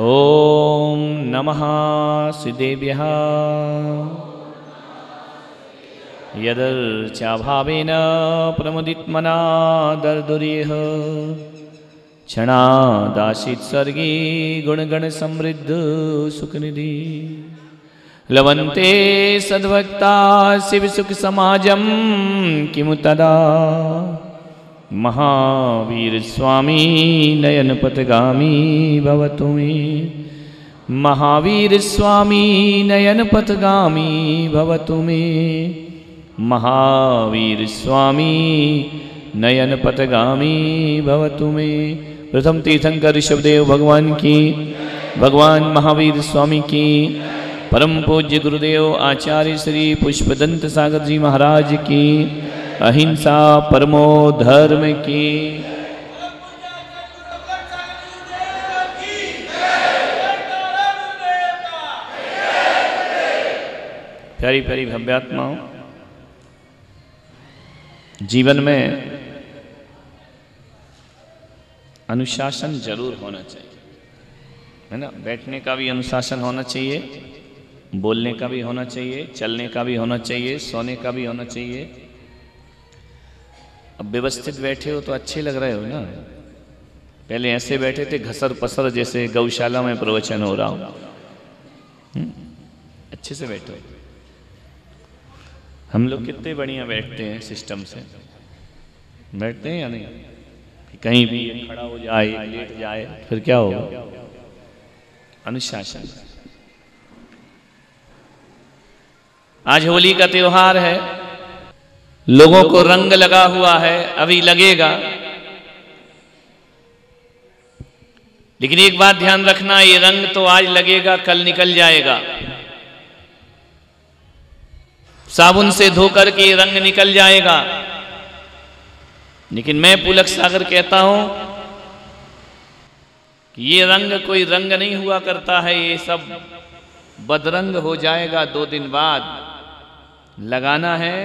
ओम नमः सिद्धेभ्यः यदर्चाभावेन प्रमुदितमना दर्दुर्यः क्षणादासीत् सर्गे गुणगण समृद्ध सुखनिधि लवन्ते सद्भक्ता शिव सुख समाजम किमु तदा महावीर स्वामी नयन पथगामी भवतु मे महावीर स्वामी नयन पथगामी भवतु मे महावीर स्वामी नयन पथगामी भवतु मे। प्रथम तीर्थंकर ऋषभदेव भगवान की, भगवान महावीर स्वामी की, परम पूज्य गुरुदेव आचार्य श्री पुष्पदंत सागर जी महाराज की, अहिंसा परमो धर्म की। प्यारी प्यारी भव्यात्माओं, जीवन में अनुशासन जरूर होना चाहिए, है ना। बैठने का भी अनुशासन होना चाहिए, बोलने का भी होना चाहिए, चलने का भी होना चाहिए, सोने का भी होना चाहिए। अब व्यवस्थित बैठे हो तो अच्छे लग रहे हो ना। पहले ऐसे बैठे थे घसर पसर, जैसे गौशाला में प्रवचन हो रहा हो। अच्छे से बैठो। हम लोग कितने बढ़िया बैठते हैं, सिस्टम से बैठते हैं या नहीं। कहीं भी खड़ा हो जाए, लेट जाए, फिर क्या होगा। अनुशासन। आज होली का त्योहार है, लोगों को रंग लगा हुआ है, अभी लगेगा। लेकिन एक बात ध्यान रखना, ये रंग तो आज लगेगा, कल निकल जाएगा। साबुन से धोकर के ये रंग निकल जाएगा। लेकिन मैं पुलक सागर कहता हूं कि ये रंग कोई रंग नहीं हुआ करता है, ये सब बदरंग हो जाएगा 2 दिन बाद। लगाना है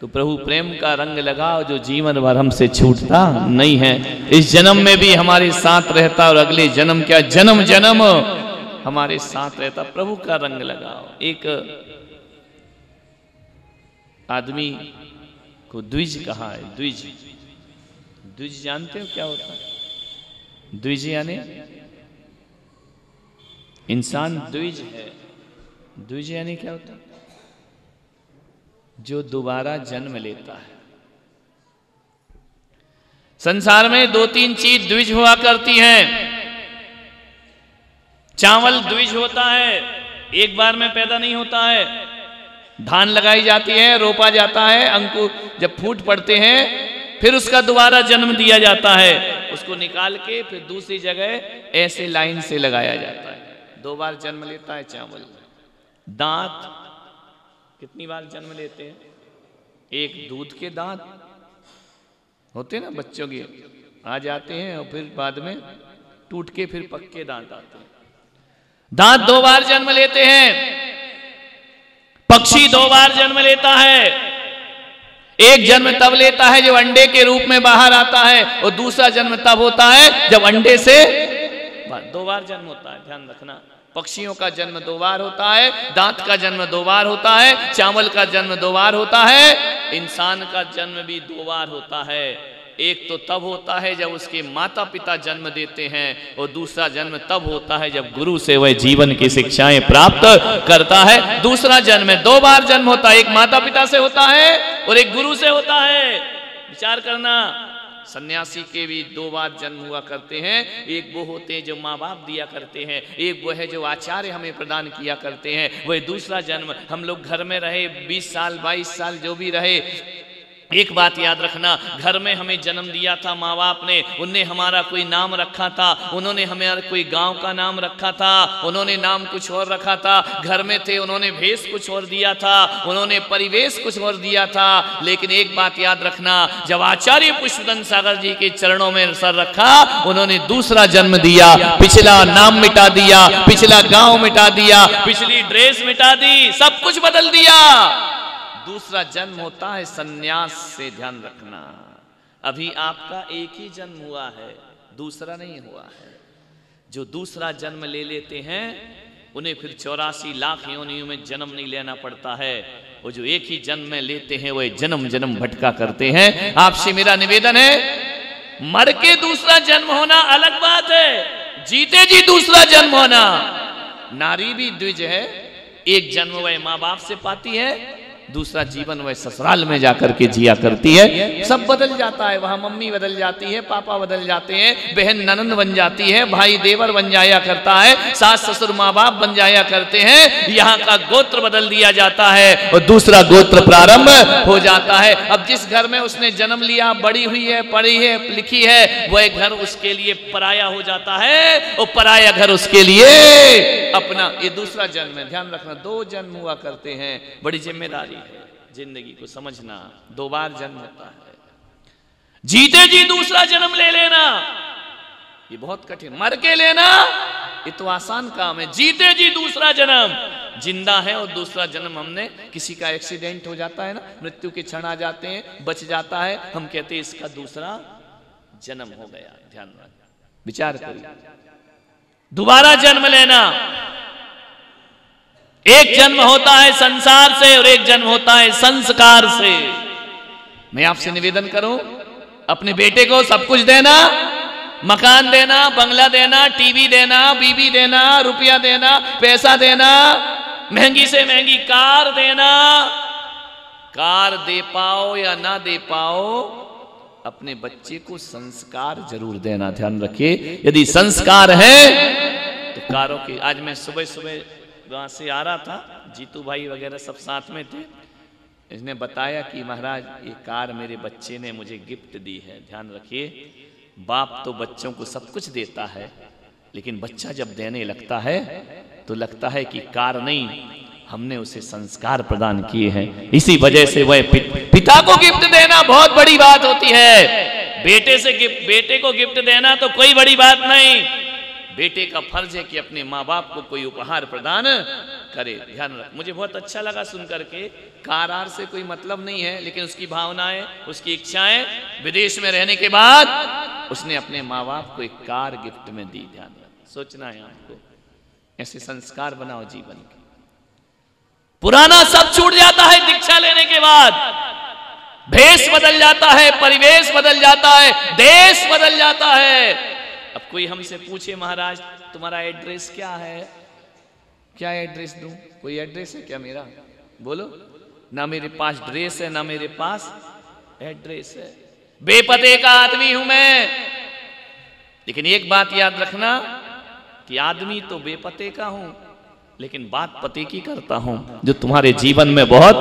तो प्रभु प्रेम का रंग लगाओ, जो जीवन भर हमसे छूटता नहीं है। इस जन्म में भी हमारे साथ रहता और अगले जन्म क्या, जन्म जन्म हमारे साथ रहता। प्रभु का रंग लगाओ। एक आदमी को द्विज कहा है। द्विज, द्विज जानते हो क्या होता है? द्विज यानी इंसान द्विज है। द्विज यानी क्या होता है? जो दोबारा जन्म लेता है। संसार में 2-3 चीज द्विज हुआ करती हैं। चावल द्विज होता है, एक बार में पैदा नहीं होता है। धान लगाई जाती है, रोपा जाता है, अंकुर जब फूट पड़ते हैं, फिर उसका दोबारा जन्म दिया जाता है। उसको निकाल के फिर दूसरी जगह ऐसे लाइन से लगाया जाता है। 2 बार जन्म लेता है चावल। दांत कितनी बार जन्म लेते हैं? एक दूध के दांत होते ना बच्चों के, आ जाते हैं और फिर बाद में टूट के फिर पक्के दांत आते हैं। दांत 2 बार जन्म लेते हैं। पक्षी 2 बार जन्म लेता है। एक जन्म तब लेता है जब अंडे के रूप में बाहर आता है, और दूसरा जन्म तब होता है जब अंडे से 2 बार जन्म होता है। ध्यान रखना, पक्षियों का जन्म 2 बार होता है, दांत का जन्म 2 बार होता है, चावल का जन्म 2 बार होता है, इंसान का जन्म भी 2 बार होता है। एक तो तब होता है जब उसके माता पिता जन्म देते हैं, और दूसरा जन्म तब होता है जब गुरु से वह जीवन की शिक्षाएं प्राप्त करता है। दूसरा जन्म में 2 बार जन्म होता है, एक माता पिता से होता है और एक गुरु से होता है। विचार करना, सन्यासी के भी 2 बार जन्म हुआ करते हैं। एक वो होते हैं जो माँ बाप दिया करते हैं, एक वो है जो आचार्य हमें प्रदान किया करते हैं। वह दूसरा जन्म, हम लोग घर में रहे 20 साल 22 साल जो भी रहे, एक बात याद रखना, घर में हमें जन्म दिया था माँ बाप ने, उनने हमारा कोई नाम रखा था, उन्होंने हमारा कोई गांव का नाम रखा था, उन्होंने नाम कुछ और रखा था। घर में थे, उन्होंने भेष कुछ और दिया था, उन्होंने परिवेश कुछ और दिया था। लेकिन एक बात याद रखना, जब आचार्य पुष्पदंत सागर जी के चरणों में सर रखा, उन्होंने दूसरा जन्म दिया। पिछला नाम मिटा दिया, पिछला गांव मिटा दिया, पिछली ड्रेस मिटा दी, सब कुछ बदल दिया। दूसरा जन्म होता है सन्यास से। ध्यान रखना, अभी आपका एक ही जन्म हुआ है, दूसरा नहीं हुआ है। जो दूसरा जन्म ले लेते हैं उन्हें फिर 84 लाख योनियों में जन्म नहीं लेना पड़ता है। वो जो एक ही जन्म में लेते हैं वो जन्म जन्म भटका करते हैं। आपसे मेरा निवेदन है, मर के दूसरा जन्म होना अलग बात है, जीते जी दूसरा जन्म होना। नारी भी द्विज है, एक जन्म वह माँ बाप से पाती है, दूसरा जीवन वह ससुराल में जाकर के जिया करती है। सब बदल जाता है, वहां मम्मी बदल जाती है, पापा बदल जाते हैं, बहन ननंद बन जाती है, भाई देवर बन जाया करता है, सास ससुर माँ बाप बन जाया करते हैं। यहाँ का गोत्र बदल दिया जाता है और दूसरा गोत्र प्रारंभ हो जाता है। अब जिस घर में उसने जन्म लिया, बड़ी हुई है, पढ़ी है, लिखी है, वह घर उसके लिए पराया हो जाता है और पराया घर उसके लिए अपना। ये दूसरा जन्म है, ध्यान रखना। 2 जन्म हुआ करते हैं, बड़ी जिम्मेदारी है जिंदगी को समझना। 2 बार जन्म होता है, जीते जी दूसरा जन्म ले लेना ये बहुत कठिन। मर के लेना ये तो आसान काम है, जीते जी दूसरा जन्म। जिंदा है और दूसरा जन्म हमने, किसी का एक्सीडेंट हो जाता है ना, मृत्यु के क्षण आ जाते हैं, बच जाता है, हम कहते हैं इसका दूसरा जन्म हो गया। ध्यान रखना, विचार करिए। दोबारा जन्म लेना, एक जन्म होता है संसार से और एक जन्म होता है संस्कार से। मैं आपसे निवेदन करूं, अपने बेटे को सब कुछ देना, मकान देना, बंगला देना, टीवी देना, बीबी देना, रुपया देना, पैसा देना, महंगी से महंगी कार देना। कार दे पाओ या ना दे पाओ, अपने बच्चे को संस्कार जरूर देना। ध्यान रखिए, यदि संस्कार है तो कारों की। आज मैं सुबह सुबह वहां से आ रहा था, जीतू भाई वगैरह सब साथ में थे। इसने बताया कि महाराज ये कार मेरे बच्चे ने मुझे गिफ्ट दी है। ध्यान रखिए, बाप तो बच्चों को सब कुछ देता है, लेकिन बच्चा जब देने लगता है तो लगता है कि कार नहीं, हमने उसे संस्कार प्रदान किए हैं। इसी वजह से वह पिता को गिफ्ट देना बहुत बड़ी बात होती है। बेटे को गिफ्ट देना तो कोई बड़ी बात नहीं, बेटे का फर्ज है कि अपने माँ बाप को कोई उपहार प्रदान करे। ध्यान रख, मुझे बहुत अच्छा लगा सुन करके। कार आर से कोई मतलब नहीं है, लेकिन उसकी भावनाएं, उसकी इच्छाएं, विदेश में रहने के बाद उसने अपने माँ बाप को एक कार गिफ्ट में दी। ध्यान रख, सोचना है आपको, ऐसे संस्कार बनाओ जीवन के। पुराना सब छूट जाता है दीक्षा लेने के बाद, भेष बदल जाता है, परिवेश बदल जाता है, देश बदल जाता है। अब कोई हमसे पूछे महाराज तुम्हारा एड्रेस क्या है, क्या एड्रेस दूं? कोई एड्रेस है क्या मेरा? बोलो। ना मेरे पास ड्रेस है, ना मेरे पास एड्रेस है। बेपते का आदमी हूं मैं। लेकिन एक बात याद रखना कि आदमी तो बेपते का हूं, लेकिन बात पते की करता हूं जो तुम्हारे जीवन में बहुत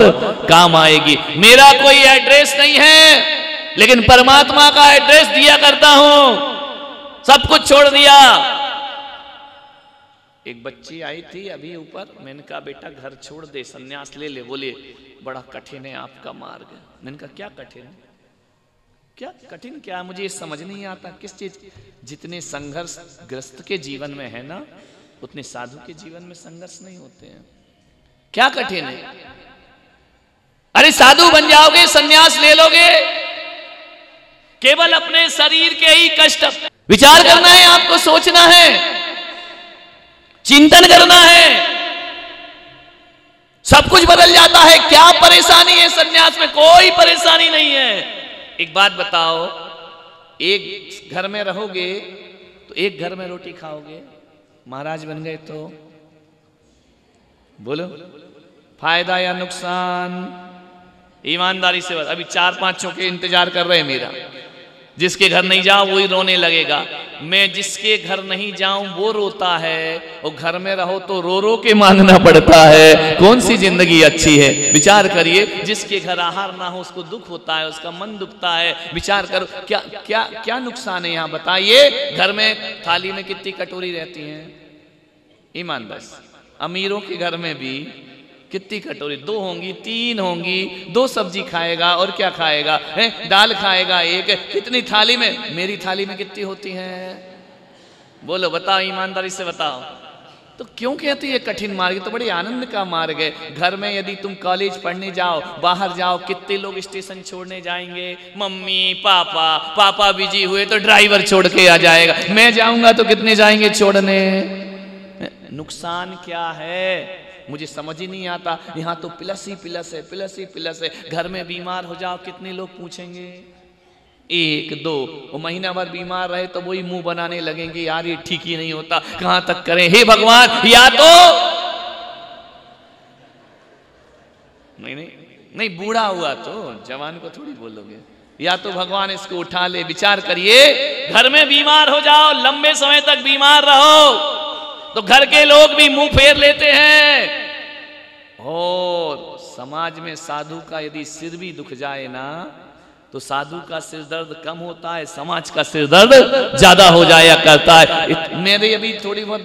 काम आएगी। मेरा कोई एड्रेस नहीं है, लेकिन परमात्मा का एड्रेस दिया करता हूं। सब कुछ छोड़ दिया। एक बच्ची आई थी अभी ऊपर, मैंने कहा बेटा घर छोड़ दे, सन्यास ले ले। बोले बड़ा कठिन है आपका मार्ग। मैंने कहा क्या कठिन? क्या कठिन क्या? मुझे समझ नहीं आता किस चीज। जितने संघर्ष ग्रस्त के जीवन में है ना, उतने साधु के जीवन में संघर्ष नहीं होते हैं। क्या कठिन है? अरे साधु बन जाओगे, सन्यास ले लोगे, केवल अपने शरीर के ही कष्ट। विचार करना है आपको, सोचना है, चिंतन करना है, सब कुछ बदल जाता है। क्या परेशानी है सन्यास में? कोई परेशानी नहीं है। एक बात बताओ, एक घर में रहोगे तो एक घर में रोटी खाओगे, महाराज बन गए तो बोलो फायदा या नुकसान? ईमानदारी से अभी 4-5 चौके इंतजार कर रहे हैं मेरा। जिसके घर नहीं जाओ वही रोने लगेगा। मैं जिसके घर नहीं जाऊं वो रोता है, और घर में रहो तो रो रो के मांगना पड़ता है। कौन सी जिंदगी अच्छी है? विचार करिए। जिसके घर आहार ना हो उसको दुख होता है, उसका मन दुखता है। विचार करो क्या क्या क्या नुकसान है यहाँ बताइए। घर में थाली में कितनी कटोरी रहती है? ईमानदार, अमीरों के घर में भी कितनी कटोरी? 2 होंगी, 3 होंगी। 2 सब्जी खाएगा और क्या खाएगा? दाल खाएगा एक। कितनी थाली में? मेरी थाली में कितनी होती है? बोलो बताओ, ईमानदारी से बताओ। तो क्यों कहते ये कठिन मार्ग, तो बड़े आनंद का मार्ग है। घर में यदि तुम कॉलेज पढ़ने जाओ, बाहर जाओ, कितने लोग स्टेशन छोड़ने जाएंगे, मम्मी पापा, पापा बिजी हुए तो ड्राइवर छोड़ के आ जाएगा, मैं जाऊंगा तो कितने जाएंगे छोड़ने। नुकसान क्या है मुझे समझ ही नहीं आता। यहाँ तो प्लस ही प्लस है, प्लस ही प्लस है। घर में बीमार हो जाओ, कितने लोग पूछेंगे, एक दो, वो महीना भर बीमार रहे तो वही मुंह बनाने लगेंगे, यार ये ठीक ही नहीं होता, कहां तक करें, हे भगवान। या तो नहीं बूढ़ा हुआ तो जवान को थोड़ी बोलोगे, या तो भगवान इसको उठा ले। विचार करिए, घर में बीमार हो जाओ, लंबे समय तक बीमार रहो तो घर के लोग भी मुंह फेर लेते हैं। और समाज में साधु का यदि सिर भी दुख जाए ना तो साधु का सिर दर्द कम होता है, समाज का सिर दर्द ज्यादा हो जाया करता है। मेरे अभी थोड़ी बहुत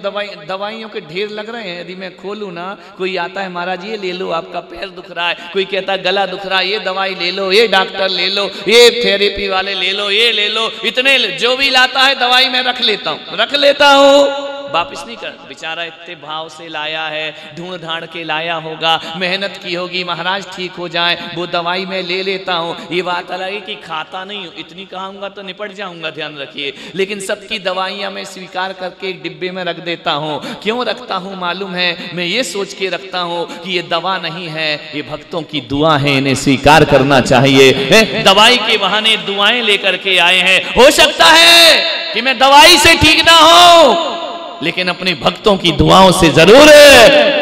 दवाइयों के ढेर लग रहे हैं, यदि मैं खोलूं ना, कोई आता है, महाराज ये ले लो, आपका पैर दुख रहा है, कोई कहता है गला दुख रहा है, ये दवाई ले लो, ये डॉक्टर ले लो, ये थेरेपी वाले ले लो, ये ले लो, इतने जो भी लाता है दवाई मैं रख लेता हूं, वापिस नहीं कर। बेचारा इतने भाव से लाया है, ढूंढ ढांड के लाया होगा, मेहनत की होगी, महाराज ठीक हो जाए, वो दवाई मैं ले लेता हूँ। ये बात अलग है कि खाता नहीं हूँ, इतनी कहूँगा तो निपट जाऊंगा, ध्यान रखिए। लेकिन सबकी दवाइयाँ मैं स्वीकार करके एक डिब्बे में रख देता हूँ। क्यों रखता हूँ मालूम है? मैं ये सोच के रखता हूँ कि ये दवा नहीं है, ये भक्तों की दुआ है, इन्हें स्वीकार करना चाहिए। दवाई के बहाने दुआएं लेकर के आए हैं। हो सकता है कि मैं दवाई से ठीक ना हो, लेकिन अपने भक्तों की दुआओं से जरूर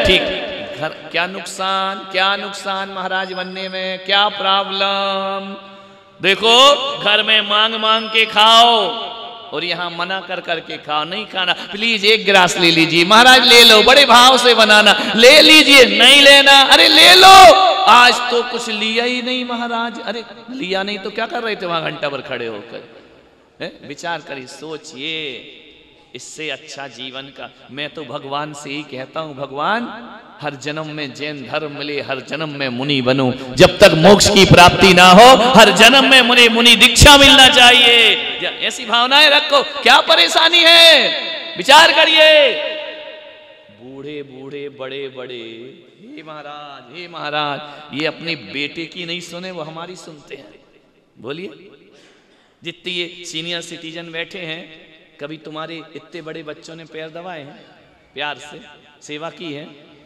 ठीक। घर क्या नुकसान महाराज बनने में, क्या प्रॉब्लम। देखो घर में मांग मांग के खाओ और यहाँ मना कर करके खाओ, नहीं खाना, प्लीज एक गिलास ले लीजिए, महाराज ले लो, बड़े भाव से बनाना, ले लीजिए, नहीं लेना, अरे ले लो, आज तो कुछ लिया ही नहीं महाराज, अरे लिया नहीं तो क्या कर रहे थे वहां घंटा भर खड़े होकर। विचार करिए, सोचिए, इससे अच्छा जीवन का मैं तो भगवान से ही कहता हूं, भगवान हर जन्म में जैन धर्म मिले, हर जन्म में मुनि बनूं, जब तक मोक्ष की प्राप्ति ना हो हर जन्म में मुनि दीक्षा मिलना चाहिए। ऐसी भावनाएं रखो, क्या परेशानी है, विचार करिए। बूढ़े बूढ़े बड़े बड़े, हे महाराज, ये अपने बेटे की नहीं सुने, वो हमारी सुनते हैं। बोलिए, जितने ये सीनियर सिटीजन बैठे हैं, कभी तुम्हारे इतने बड़े बच्चों ने पैर दबाए हैं, प्यार से सेवा की है,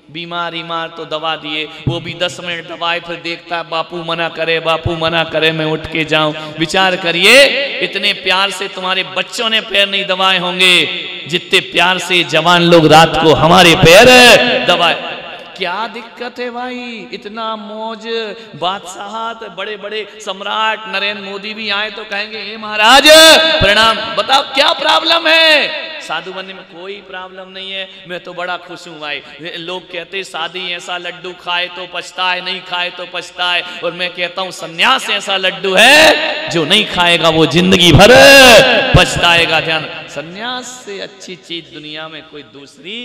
बीमार तो दबा दिए, वो भी 10 मिनट दबाए, फिर देखता है बापू मना करे मैं उठ के जाऊं। विचार करिए, इतने प्यार से तुम्हारे बच्चों ने पैर नहीं दबाए होंगे जितने प्यार से जवान लोग रात को हमारे पैर दबाए। क्या दिक्कत है भाई, इतना मौज, बादशाह, बड़े बड़े सम्राट नरेंद्र मोदी भी आए तो कहेंगे हे महाराज प्रणाम। बताओ क्या प्रॉब्लम है? साधु बनने में कोई प्रॉब्लम नहीं है, मैं तो बड़ा खुश हूं भाई। लोग कहते शादी ऐसा लड्डू खाए तो पछताए, नहीं खाए तो पछताए, और मैं कहता हूं सन्यास ऐसा लड्डू है जो नहीं खाएगा वो जिंदगी भर पछताएगा। ध्यान, सन्यास से अच्छी चीज दुनिया में कोई दूसरी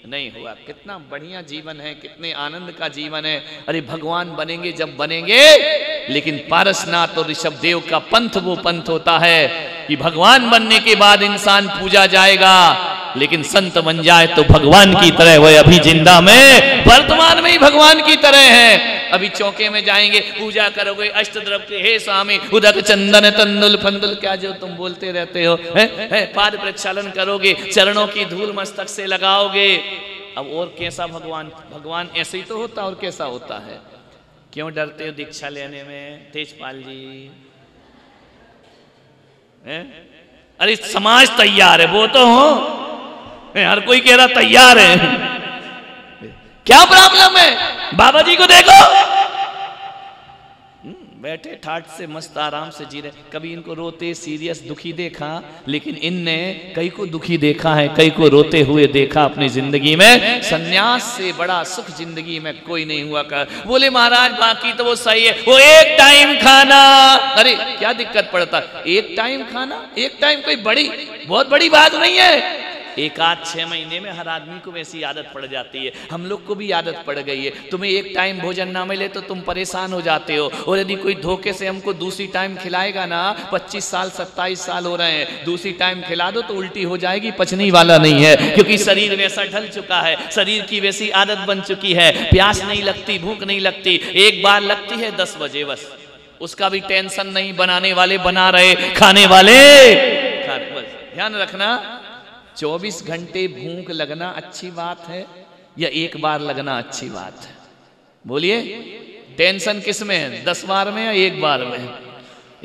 नहीं हुआ। कितना बढ़िया जीवन है, कितने आनंद का जीवन है। अरे भगवान बनेंगे जब बनेंगे, लेकिन पारसनाथ और ऋषभ देव का पंथ वो पंथ होता है कि भगवान बनने के बाद इंसान पूजा जाएगा, लेकिन संत बन जाए तो भगवान की तरह वह अभी जिंदा में वर्तमान में ही भगवान की तरह है। अभी चौके में जाएंगे, पूजा करोगे, अष्टद्रव्य के हे स्वामी उदक चंदन तंदुल फंदुल, क्या जो तुम बोलते रहते हो, पाद प्रक्षालन करोगे, चरणों की धूल मस्तक से लगाओगे। अब और कैसा भगवान ऐसे ही तो होता, और कैसा होता है? क्यों डरते हो दीक्षा लेने में तेजपाल जी? अरे समाज तैयार है, वो तो हो, हर कोई कह रहा तैयार है, क्या प्रॉब्लम है? बाबा जी को देखो, बैठे ठाट से मस्त आराम से जी रहे। कभी इनको रोते सीरियस दुखी देखा? लेकिन इनने कई को दुखी देखा है, कई को रोते हुए देखा अपनी जिंदगी में। सन्यास से बड़ा सुख जिंदगी में कोई नहीं हुआ कर। बोले महाराज बाकी तो वो सही है, वो एक टाइम खाना, अरे क्या दिक्कत पड़ता, एक टाइम खाना, एक टाइम कोई बहुत बड़ी बात नहीं है। एक आध 6 महीने में हर आदमी को वैसी आदत पड़ जाती है। हम लोग को भी आदत पड़ गई है। तुम्हें एक टाइम भोजन ना मिले तो तुम परेशान हो जाते हो, और यदि कोई धोखे से हमको दूसरी टाइम खिलाएगा ना, 25 साल 27 साल हो रहे हैं, दूसरी टाइम खिला दो तो उल्टी हो जाएगी, पचने वाला नहीं है, क्योंकि शरीर वैसा ढल चुका है, शरीर की वैसी आदत बन चुकी है। प्यास नहीं लगती, भूख नहीं लगती, एक बार लगती है 10 बजे बस, उसका भी टेंशन नहीं, बनाने वाले बना रहे, खाने वाले खा रहे। बस ध्यान रखना, 24 घंटे भूख लगना अच्छी बात है या एक बार लगना अच्छी बात है? बोलिए, टेंशन किस में है, 10 बार में या एक बार में?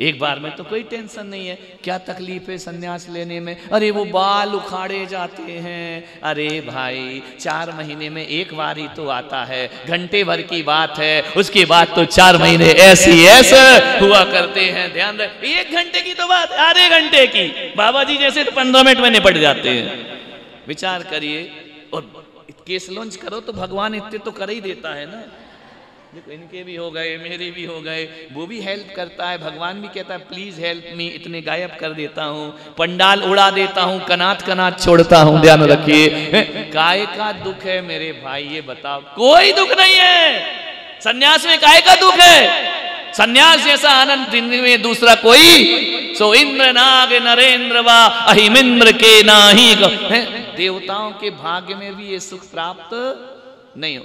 एक बार में तो कोई टेंशन नहीं है। क्या तकलीफ है संन्यास लेने में? अरे वो बाल उखाड़े जाते हैं। अरे भाई 4 महीने में एक बार ही तो आता है, घंटे भर की बात है, उसके बाद तो 4 महीने ऐसे हुआ करते हैं। ध्यान रख, 1 घंटे की तो बात, आधे घंटे की, बाबा जी जैसे तो 15 मिनट में निपट जाते हैं। विचार करिए, और केस लॉन्च करो तो भगवान इतने तो कर ही देता है ना। देखो इनके भी हो गए, मेरे भी हो गए, वो भी हेल्प करता है। भगवान भी कहता है प्लीज हेल्प मी, इतने गायब कर देता हूँ, पंडाल उड़ा देता हूँ, कनात कनात छोड़ता हूँ। ध्यान रखिए, काय का दुख है मेरे भाई, ये बताओ? कोई दुख नहीं है सन्यास में। काय का दुख है? सन्यास जैसा आनंद जिंदगी में दूसरा कोई, सो इंद्र नाग नरेंद्र वा अहिमिंद्र के नाही। देवताओं के भाग्य में भी ये सुख प्राप्त नहीं हो।